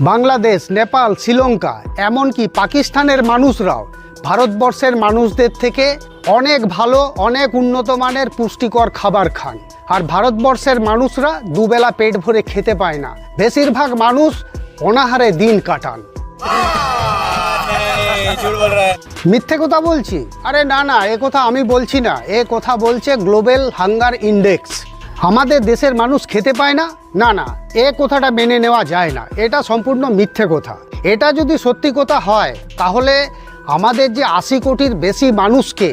বাংলাদেশ, নেপাল, শ্রীলঙ্কা এমনকি পাকিস্তানের মানুষরাও ভারতবর্ষের মানুষদের থেকে অনেক ভালো, অনেক উন্নত মানের পুষ্টিকর খাবার খান। আর ভারতবর্ষের মানুষরা দুবেলা পেট ভরে খেতে পায় না, বেশিরভাগ মানুষ অনাহারে দিন কাটান। মিথ্যে কথা বলছি? আরে না না, এ কথা আমি বলছি না, এ কথা বলছে গ্লোবাল হাঙ্গার ইন্ডেক্স। আমাদের দেশের মানুষ খেতে পায় না? না না, এ কথাটা মেনে নেওয়া যায় না, এটা সম্পূর্ণ মিথ্যে কথা। এটা যদি সত্যি কথা হয় তাহলে আমাদের যে 80 কোটির বেশি মানুষকে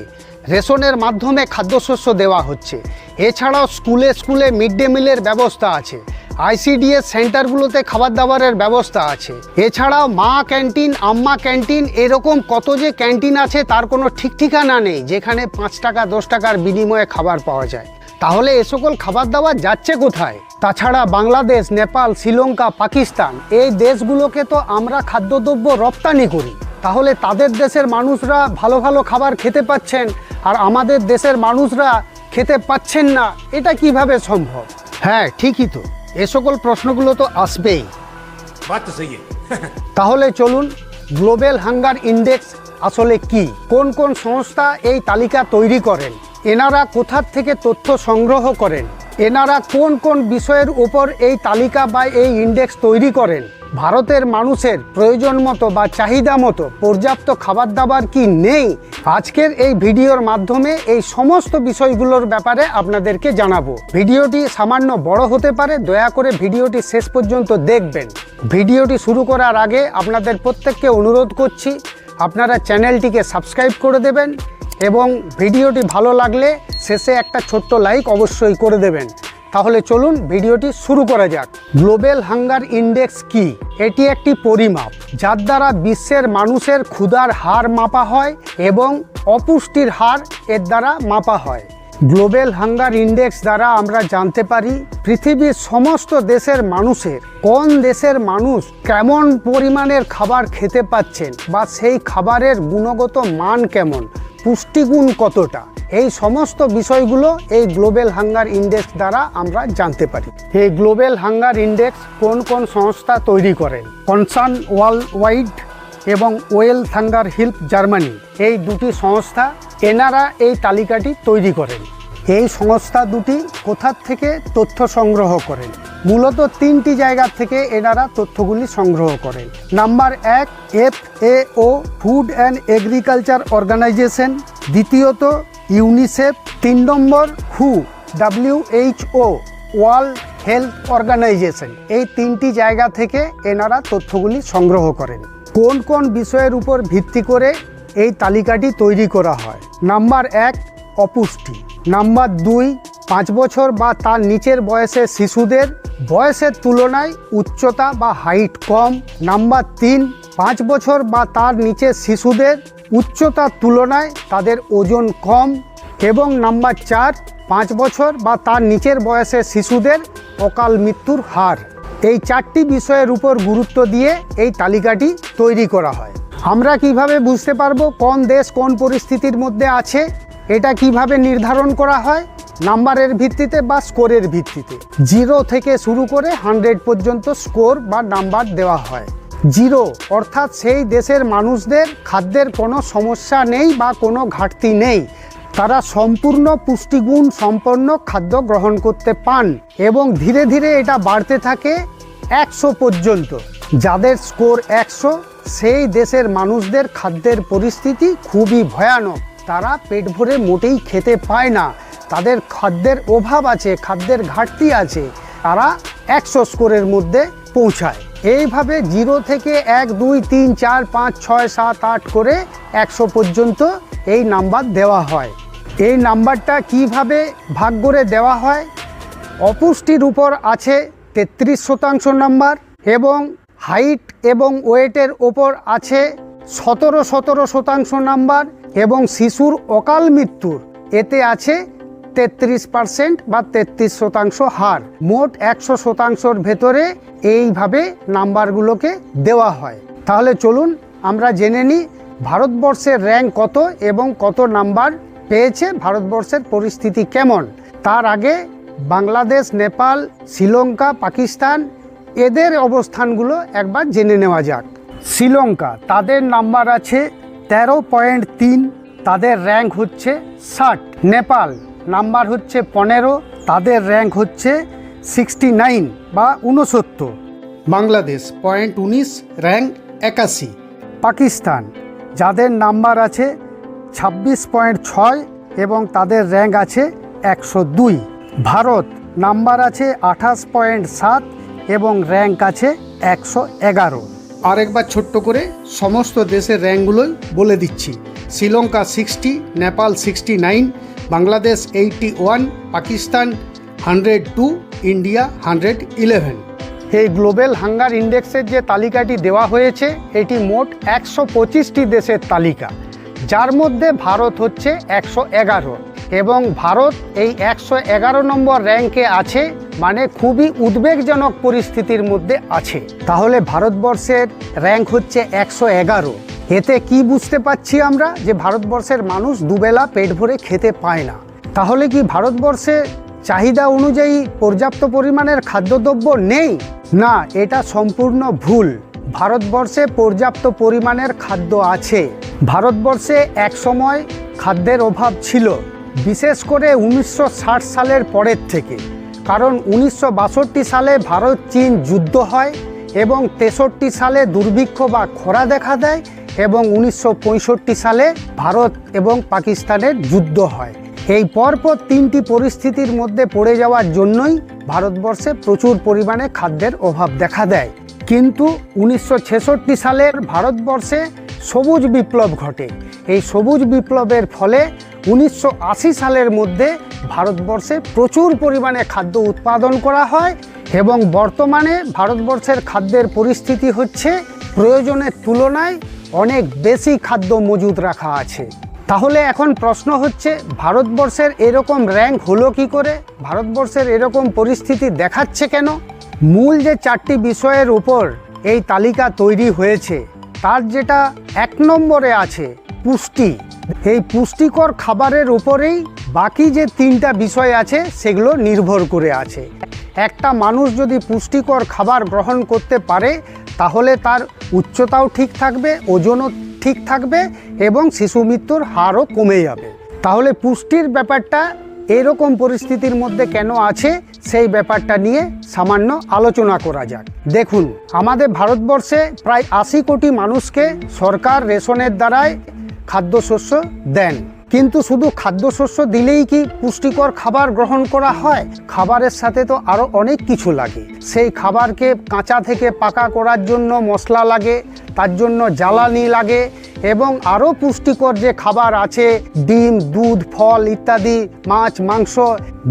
রেশনের মাধ্যমে খাদ্যশস্য দেওয়া হচ্ছে, এছাড়াও স্কুলে স্কুলে মিড ডে মিলের ব্যবস্থা আছে, ICDS সেন্টারগুলোতে খাবার দাবারের ব্যবস্থা আছে, এছাড়াও মা ক্যান্টিন, আম্মা ক্যান্টিন, এরকম কত যে ক্যান্টিন আছে তার কোনো ঠিক ঠিকানা নেই, যেখানে 5 টাকা 10 টাকার বিনিময়ে খাবার পাওয়া যায়। তাহলে এ সকল খাবার দাবার যাচ্ছে কোথায়? তাছাড়া বাংলাদেশ, নেপাল, শ্রীলঙ্কা, পাকিস্তান এই দেশগুলোকে তো আমরা খাদ্যদ্রব্য রপ্তানি করি। তাহলে তাদের দেশের মানুষরা ভালো ভালো খাবার খেতে পাচ্ছেন আর আমাদের দেশের মানুষরা খেতে পাচ্ছেন না, এটা কিভাবে সম্ভব? হ্যাঁ ঠিকই তো, এ সকল প্রশ্নগুলো তো আসবেই। তাহলে চলুন, গ্লোবাল হাঙ্গার ইন্ডেক্স আসলে কি, কোন কোন সংস্থা এই তালিকা তৈরি করেন, এনারা কোথার থেকে তথ্য সংগ্রহ করেন, এনারা কোন কোন বিষয়ের উপর এই তালিকা বা এই ইন্ডেক্স তৈরি করেন, ভারতের মানুষের প্রয়োজন মতো বা চাহিদা মতো পর্যাপ্ত খাবার দাবার কি নেই, আজকের এই ভিডিওর মাধ্যমে এই সমস্ত বিষয়গুলোর ব্যাপারে আপনাদেরকে জানাবো। ভিডিওটি সামান্য বড় হতে পারে, দয়া করে ভিডিওটি শেষ পর্যন্ত দেখবেন। ভিডিওটি শুরু করার আগে আপনাদের প্রত্যেককে অনুরোধ করছি আপনারা চ্যানেলটিকে সাবস্ক্রাইব করে দেবেন এবং ভিডিওটি ভালো লাগলে শেষে একটা ছোট্ট লাইক অবশ্যই করে দেবেন। তাহলে চলুন ভিডিওটি শুরু করা যাক। গ্লোবাল হাঙ্গার ইন্ডেক্স কি? এটি একটি পরিমাপ যার দ্বারা বিশ্বের মানুষের ক্ষুধার হার মাপা হয় এবং অপুষ্টির হার এর দ্বারা মাপা হয়। গ্লোবাল হাঙ্গার ইন্ডেক্স দ্বারা আমরা জানতে পারি পৃথিবীর সমস্ত দেশের মানুষের, কোন দেশের মানুষ কেমন পরিমাণের খাবার খেতে পাচ্ছেন বা সেই খাবারের গুণগত মান কেমন, পুষ্টিগুণ কতটা, এই সমস্ত বিষয়গুলো এই গ্লোবাল হাঙ্গার ইন্ডেক্স দ্বারা আমরা জানতে পারি। এই গ্লোবাল হাঙ্গার ইন্ডেক্স কোন কোন সংস্থা তৈরি করেন? কনসার্ন ওয়ার্ল্ড ওয়াইড এবং ওয়েলথ হাঙ্গার হেল্প জার্মানি, এই দুটি সংস্থা এনারা এই তালিকাটি তৈরি করেন। এই সংস্থা দুটি কোথার থেকে তথ্য সংগ্রহ করেন? মূলত 3টি জায়গা থেকে এনারা তথ্যগুলি সংগ্রহ করেন। Number 1 FAO food and agriculture organization, দ্বিতীয়ত ইউনিসেফ, 3 নম্বর WHO ওয়ার্ল্ড হেলথ অর্গানাইজেশন। এই 3টি জায়গা থেকে এনারা তথ্যগুলি সংগ্রহ করেন। কোন কোন বিষয়ের উপর ভিত্তি করে এই তালিকাটি তৈরি করা হয়? নাম্বার 1 অপুষ্টি, নাম্বার 2 5 বছর বা তার নিচের বয়সের শিশুদের বয়সের তুলনায় উচ্চতা বা হাইট কম, নাম্বার 3 5 বছর বা তার নিচের শিশুদের উচ্চতার তুলনায় তাদের ওজন কম, এবং নাম্বার 4 5 বছর বা তার নিচের বয়সের শিশুদের অকাল মৃত্যুর হার। এই 4টি বিষয়ের উপর গুরুত্ব দিয়ে এই তালিকাটি তৈরি করা হয়। আমরা কিভাবে বুঝতে পারবো কোন দেশ কোন পরিস্থিতির মধ্যে আছে? এটা কিভাবে নির্ধারণ করা হয়? নাম্বারের ভিত্তিতে বা স্কোরের ভিত্তিতে। 0 থেকে শুরু করে 100 পর্যন্ত স্কোর বা নাম্বার দেওয়া হয়। 0 অর্থাৎ সেই দেশের মানুষদের খাদ্যের কোনো সমস্যা নেই বা কোনো ঘাটতি নেই, তারা সম্পূর্ণ পুষ্টিগুণ সম্পন্ন খাদ্য গ্রহণ করতে পান এবং ধীরে ধীরে এটা বাড়তে থাকে 100 পর্যন্ত। যাদের স্কোর 100 সেই দেশের মানুষদের খাদ্যের পরিস্থিতি খুবই ভয়ানক, তারা পেট ভরে মোটেই খেতে পায় না, তাদের খাদ্যের অভাব আছে, খাদ্যের ঘাটতি আছে, তারা 100 স্কোরের মধ্যে পৌঁছায়। এইভাবে 0 থেকে 1 2 3 4 5 6 7 8 করে 100 পর্যন্ত এই নাম্বার দেওয়া হয়। এই নাম্বারটা কিভাবে ভাগ করে দেওয়া হয়? অপুষ্টির উপর আছে 33% নাম্বার এবং হাইট এবং ওয়েটের ওপর আছে 17% নাম্বার এবং শিশুর অকাল মৃত্যুর এতে আছে 33% বা 33% হার। মোট 100%র ভেতরে এইভাবে নাম্বারগুলোকে দেওয়া হয়। তাহলে চলুন আমরা জেনে নিই ভারতবর্ষের র্যাঙ্ক কত এবং কত নাম্বার পেয়েছে, ভারতবর্ষের পরিস্থিতি কেমন। তার আগে বাংলাদেশ, নেপাল, শ্রীলঙ্কা, পাকিস্তান এদের অবস্থানগুলো একবার জেনে নেওয়া যাক। শ্রীলঙ্কা, তাদের নাম্বার আছে 13.3, তাদের র্যাঙ্ক হচ্ছে 60। নেপাল নাম্বার হচ্ছে 15, তাদের র্যাঙ্ক হচ্ছে 69 বা 69। বাংলাদেশ 0.19, র্যাঙ্ক 81। পাকিস্তান, যাদের নাম্বার আছে 26.6 এবং তাদের র্যাঙ্ক আছে 102। ভারত নাম্বার আছে 28.7 এবং র্যাঙ্ক আছে 111। আরেকবার ছোট্ট করে সমস্ত দেশের র্যাঙ্কগুলোই বলে দিচ্ছি। শ্রীলঙ্কা 60, নেপাল 69, বাংলাদেশ 81, পাকিস্তান 102, ইন্ডিয়া 111। এই গ্লোবাল হাঙ্গার ইন্ডেক্সের যে তালিকাটি দেওয়া হয়েছে এটি মোট 125টি দেশের তালিকা, যার মধ্যে ভারত হচ্ছে 111 এবং ভারত এই 111 নম্বর র্যাঙ্কে আছে, মানে খুবই উদ্বেগজনক পরিস্থিতির মধ্যে আছে। তাহলে ভারতবর্ষের র্যাঙ্ক হচ্ছে 111। এতে কি বুঝতে পাচ্ছি আমরা? যে ভারতবর্ষের মানুষ দুবেলা পেট ভরে খেতে পায় না। তাহলে কি ভারতবর্ষে চাহিদা অনুযায়ী পর্যাপ্ত পরিমাণের খাদ্যদ্রব্য নেই? না, এটা সম্পূর্ণ ভুল। ভারতবর্ষে পর্যাপ্ত পরিমাণের খাদ্য আছে। ভারতবর্ষে একসময় খাদ্যের অভাব ছিল, বিশেষ করে 1960 সালের পরের থেকে। কারণ 1962 সালে ভারত চীন যুদ্ধ হয় এবং 63 সালে দুর্ভিক্ষ বা খরা দেখা দেয় এবং 1965 সালে ভারত এবং পাকিস্তানের যুদ্ধ হয়। এই পরপর তিনটি পরিস্থিতির মধ্যে পড়ে যাওয়ার জন্যই ভারতবর্ষে প্রচুর পরিমাণে খাদ্যের অভাব দেখা দেয়। কিন্তু 1966 সালের ভারতবর্ষে সবুজ বিপ্লব ঘটে। এই সবুজ বিপ্লবের ফলে 1980 সালের মধ্যে ভারতবর্ষে প্রচুর পরিমাণে খাদ্য উৎপাদন করা হয় এবং বর্তমানে ভারতবর্ষের খাদ্যের পরিস্থিতি হচ্ছে প্রয়োজনের তুলনায় অনেক বেশি খাদ্য মজুদ রাখা আছে। তাহলে এখন প্রশ্ন হচ্ছে, ভারতবর্ষের এরকম র্যাঙ্ক হলো কি করে? ভারতবর্ষের এরকম পরিস্থিতি দেখাচ্ছে কেন? মূল যে 4টি বিষয়ের উপর এই তালিকা তৈরি হয়েছে তার যেটা 1 নম্বরে আছে পুষ্টি। এই পুষ্টিকর খাবারের উপরেই বাকি যে 3টা বিষয় আছে সেগুলো নির্ভর করে আছে। একটা মানুষ যদি পুষ্টিকর খাবার গ্রহণ করতে পারে তাহলে তার উচ্চতাও ঠিক থাকবে, ওজনও ঠিক থাকবে এবং শিশু মৃত্যুর হারও কমে যাবে। তাহলে পুষ্টির ব্যাপারটা এরকম পরিস্থিতির মধ্যে কেন আছে সেই ব্যাপারটা নিয়ে সামান্য আলোচনা করা যাক। দেখুন, আমাদের ভারতবর্ষে প্রায় 80 কোটি মানুষকে সরকার রেশনের দ্বারায় খাদ্যশস্য দেন। কিন্তু শুধু খাদ্যশস্য দিলেই কি পুষ্টিকর খাবার গ্রহণ করা হয়? খাবারের সাথে তো আরও অনেক কিছু লাগে। সেই খাবারকে কাঁচা থেকে পাকা করার জন্য মশলা লাগে, তার জন্য জ্বালানি লাগে এবং আরও পুষ্টিকর যে খাবার আছে ডিম, দুধ, ফল ইত্যাদি, মাছ, মাংস,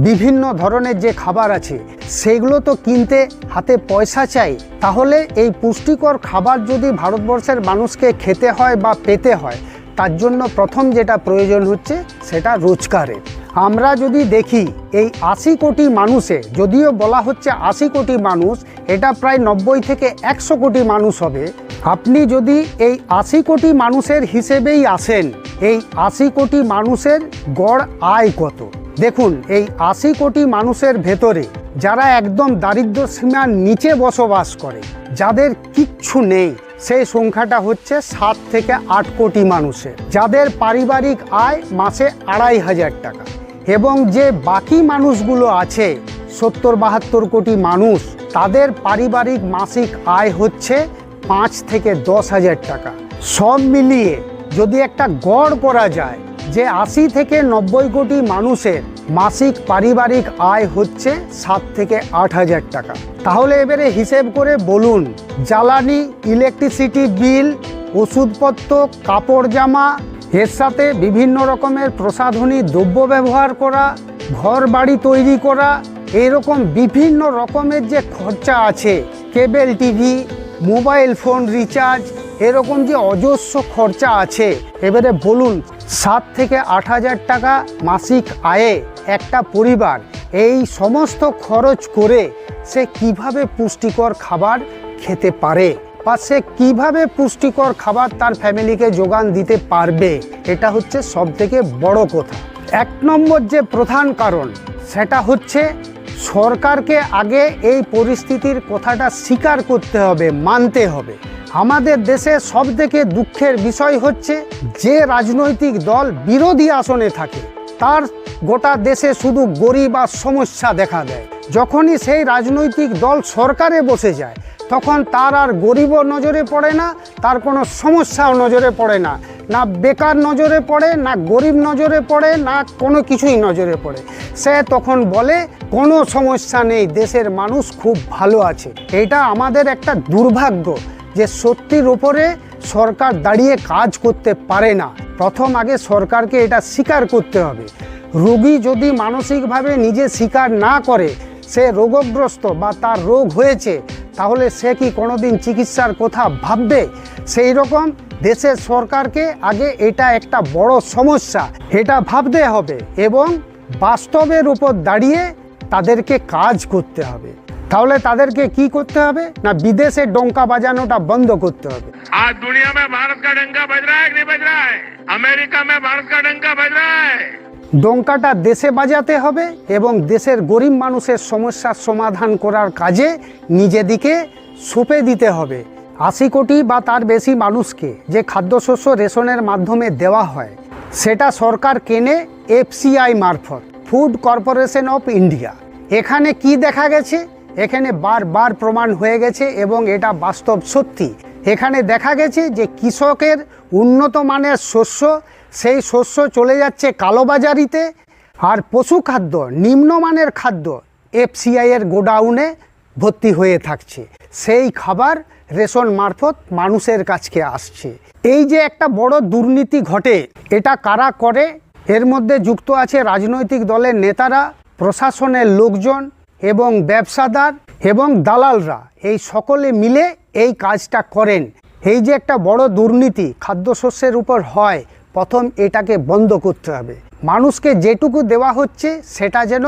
বিভিন্ন ধরনের যে খাবার আছে সেগুলো তো কিনতে হাতে পয়সা চাই। তাহলে এই পুষ্টিকর খাবার যদি ভারতবর্ষের মানুষকে খেতে হয় বা পেতে হয়, তার জন্য প্রথম যেটা প্রয়োজন হচ্ছে সেটা রোজগারের। আমরা যদি দেখি এই 80 কোটি মানুষে, যদিও বলা হচ্ছে 80 কোটি মানুষ, এটা প্রায় 90 থেকে 100 কোটি মানুষ হবে। আপনি যদি এই 80 কোটি মানুষের হিসেবেই আসেন, এই 80 কোটি মানুষের গড় আয় কত? দেখুন, এই 80 কোটি মানুষের ভেতরে যারা একদম দারিদ্র্য সীমার নিচে বসবাস করে, যাদের কিচ্ছু নেই, সেই সংখ্যাটা হচ্ছে 7 থেকে 8 কোটি মানুষের, যাদের পারিবারিক আয় মাসে 2,500 টাকা। এবং যে বাকি মানুষগুলো আছে 70-72 কোটি মানুষ, তাদের পারিবারিক মাসিক আয় হচ্ছে 5 থেকে 10,000 টাকা। সব মিলিয়ে যদি একটা গড় করা যায় যে 80 থেকে 90 কোটি মানুষের মাসিক পারিবারিক আয় হচ্ছে 7 থেকে 8,000 টাকা, তাহলে এবারে হিসেব করে বলুন, জ্বালানি, ইলেকট্রিসিটি বিল, ওষুধপত্র, কাপড় জামা, এর সাথে বিভিন্ন রকমের প্রসাধনী দ্রব্য ব্যবহার করা, ঘর বাড়ি তৈরি করা, এরকম বিভিন্ন রকমের যে খরচা আছে, cable TV, mobile phone recharge, এরকম যে অজস্র খরচা আছে, এবারে বলুন 7 থেকে 8,000 টাকা মাসিক আয়ে একটা পরিবার এই সমস্ত খরচ করে সে কিভাবে পুষ্টিকর খাবার খেতে পারে বা সে কীভাবে পুষ্টিকর খাবার তার ফ্যামিলিকে যোগান দিতে পারবে? এটা হচ্ছে সবথেকে বড় কথা। 1 নম্বর যে প্রধান কারণ সেটা হচ্ছে সরকারকে আগে এই পরিস্থিতির কথাটা স্বীকার করতে হবে, মানতে হবে। আমাদের দেশে সবথেকে দুঃখের বিষয় হচ্ছে যে রাজনৈতিক দল বিরোধী আসনে থাকে তার গোটা দেশে শুধু গরিব আর সমস্যা দেখা দেয়। যখনই সেই রাজনৈতিক দল সরকারে বসে যায় তখন তার আর গরিবও নজরে পড়ে না, তার কোনো সমস্যাও নজরে পড়ে না, না বেকার নজরে পড়ে, না গরিব নজরে পড়ে, না কোনো কিছুই নজরে পড়ে। সে তখন বলে কোনো সমস্যা নেই, দেশের মানুষ খুব ভালো আছে। এটা আমাদের একটা দুর্ভাগ্য যে সত্যির উপরে সরকার দাঁড়িয়ে কাজ করতে পারে না। প্রথম আগে সরকারকে এটা স্বীকার করতে হবে। রোগী যদি মানসিকভাবে নিজে স্বীকার না করে সে রোগগ্রস্ত বা তার রোগ হয়েছে, তাহলে সে কি কোনোদিন চিকিৎসার কথা ভাববে? সেই রকম দেশের সরকারকে আগে এটা একটা বড় সমস্যা, এটা ভাবতে হবে এবং বাস্তবের উপর দাঁড়িয়ে তাদেরকে কাজ করতে হবে। তাহলে তাদেরকে কি করতে হবে না, বিদেশে ডঙ্কা বাজানোটা বন্ধ করতে হবে। आज दुनिया में भारत का डंका बज रहा है कि नहीं बज रहा है? अमेरिका में भारत का डंका बज रहा है। ডঙ্কাটা দেশে বাজাতে হবে এবং দেশের গরিব মানুষের সমস্যার সমাধান করার কাজে নিজেদিকে সঁপে দিতে হবে। 80 কোটি বা তার বেশি মানুষকে যে খাদ্যশস্য রেশনের মাধ্যমে দেওয়া হয় সেটা সরকার কেনে FCI মারফত, ফুড কর্পোরেশন অফ ইন্ডিয়া। এখানে কি দেখা গেছে? এখানে বারবার প্রমাণ হয়ে গেছে এবং এটা বাস্তব সত্যি। এখানে দেখা গেছে যে কৃষকের উন্নত মানের শস্য, সেই শস্য চলে যাচ্ছে কালোবাজারিতে, আর পশু খাদ্য, নিম্নমানের খাদ্য FCI এর গোডাউনে ভর্তি হয়ে থাকছে। সেই খাবার রেশন মারফত মানুষের কাছে আসছে। এই যে একটা বড় দুর্নীতি ঘটে, এটা কারা করে? এর মধ্যে যুক্ত আছে রাজনৈতিক দলের নেতারা, প্রশাসনের লোকজন এবং ব্যবসাদার এবং দালালরা। এই সকলে মিলে এই কাজটা করেন। এই যে একটা বড় দুর্নীতি খাদ্যশস্যের উপর হয়, প্রথম এটাকে বন্ধ করতে হবে। মানুষকে যেটুকু দেওয়া হচ্ছে সেটা যেন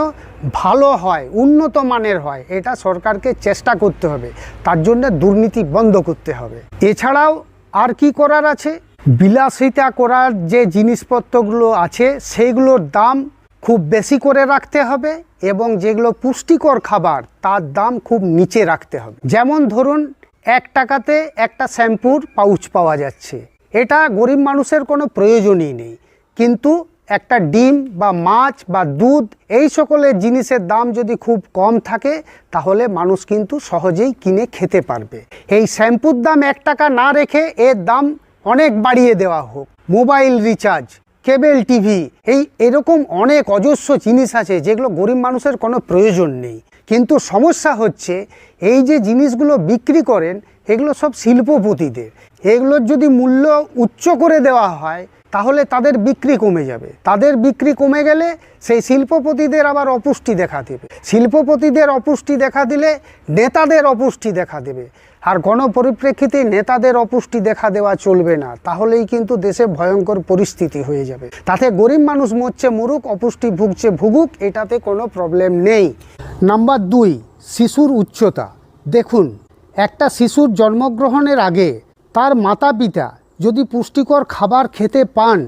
ভালো হয়, উন্নত মানের হয়, এটা সরকারকে চেষ্টা করতে হবে। তার জন্য দুর্নীতি বন্ধ করতে হবে। এছাড়াও আর কি করার আছে? বিলাসিতা করার যে জিনিসপত্রগুলো আছে সেইগুলোর দাম খুব বেশি করে রাখতে হবে এবং যেগুলো পুষ্টিকর খাবার তার দাম খুব নিচে রাখতে হবে। যেমন ধরুন 1 টাকাতে একটা শ্যাম্পুর পাউচ পাওয়া যাচ্ছে, এটা গরিব মানুষের কোনো প্রয়োজনই নেই, কিন্তু একটা ডিম বা মাছ বা দুধ এই সকলের জিনিসের দাম যদি খুব কম থাকে তাহলে মানুষ কিন্তু সহজেই কিনে খেতে পারবে। এই শ্যাম্পুর দাম 1 টাকা না রেখে এর দাম অনেক বাড়িয়ে দেওয়া হোক। মোবাইল রিচার্জ, কেবল টিভি, এরকম অনেক অজস্র জিনিস আছে যেগুলো গরিব মানুষের কোনো প্রয়োজন নেই। কিন্তু সমস্যা হচ্ছে এই যে জিনিসগুলো বিক্রি করেন এগুলো সব শিল্পপতিদের। এগুলোর যদি মূল্য উচ্চ করে দেওয়া হয় তাহলে তাদের বিক্রি কমে যাবে। তাদের বিক্রি কমে গেলে সেই শিল্পপতিদের আবার অপুষ্টি দেখা দেবে। শিল্পপতিদের অপুষ্টি দেখা দিলে নেতাদের অপুষ্টি দেখা দেবে। আর গণপরিপ্রেক্ষিতে নেতাদের অপুষ্টি দেখা দেওয়া চলবে না, তাহলেই কিন্তু দেশে ভয়ঙ্কর পরিস্থিতি হয়ে যাবে। তাতে গরিব মানুষ মরছে মরুক, অপুষ্টি ভুগছে ভুগুক, এটাতে কোনো প্রবলেম নেই। নাম্বার 2, শিশুর উচ্চতা। দেখুন, একটা শিশুর জন্মগ্রহণের আগে তার মাতা পিতা যদি পুষ্টিকর খাবার খেতে পান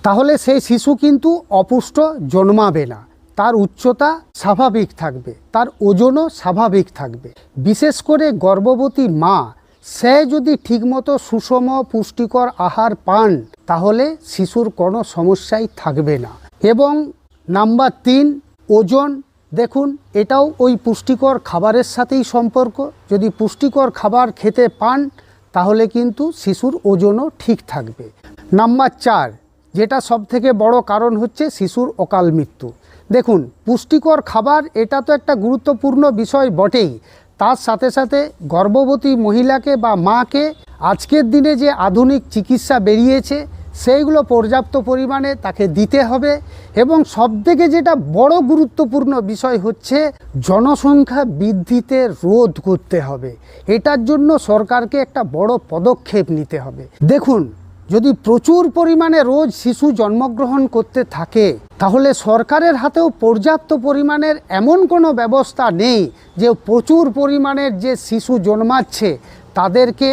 তাহলে সেই শিশু কিন্তু অপুষ্ট জন্মাবে না, তার উচ্চতা স্বাভাবিক থাকবে, তার ওজনও স্বাভাবিক থাকবে। বিশেষ করে গর্ভবতী মা, সে যদি ঠিকমতো সুষম পুষ্টিকর আহার পান তাহলে শিশুর কোনো সমস্যাই থাকবে না। এবং নাম্বার 3, ওজন। দেখুন, এটাও ওই পুষ্টিকর খাবারের সাথেই সম্পর্ক। যদি পুষ্টিকর খাবার খেতে পান তাহলে কিন্তু শিশুর ওজনও ঠিক থাকবে। নাম্বার 4, যেটা সবথেকে বড় কারণ হচ্ছে শিশুর অকাল মৃত্যু। দেখুন, পুষ্টিকর খাবার এটা তো একটা গুরুত্বপূর্ণ বিষয় বটেই, তার সাথে সাথে গর্ভবতী মহিলাকে বা মাকে আজকের দিনে যে আধুনিক চিকিৎসা বেরিয়েছে সেইগুলো পর্যাপ্ত পরিমাণে তাকে দিতে হবে। এবং সবথেকে যেটা বড় গুরুত্বপূর্ণ বিষয় হচ্ছে জনসংখ্যা বৃদ্ধিতে রোধ করতে হবে। এটার জন্য সরকারকে একটা বড় পদক্ষেপ নিতে হবে। দেখুন, যদি প্রচুর পরিমাণে রোজ শিশু জন্মগ্রহণ করতে থাকে তাহলে সরকারের হাতেও পর্যাপ্ত পরিমাণের এমন কোনো ব্যবস্থা নেই যে প্রচুর পরিমাণের যে শিশু জন্মাচ্ছে তাদেরকে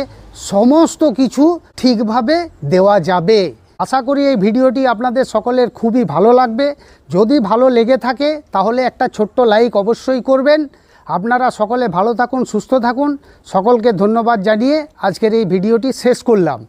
সমস্ত কিছু ঠিকভাবে দেওয়া যাবে। আশা করি এই ভিডিওটি আপনাদের সকলের খুবই ভালো লাগবে। যদি ভালো লেগে থাকে তাহলে একটা ছোট্ট লাইক অবশ্যই করবেন। আপনারা সকলে ভালো থাকুন, সুস্থ থাকুন। সকলকে ধন্যবাদ জানিয়ে আজকের এই ভিডিওটি শেষ করলাম।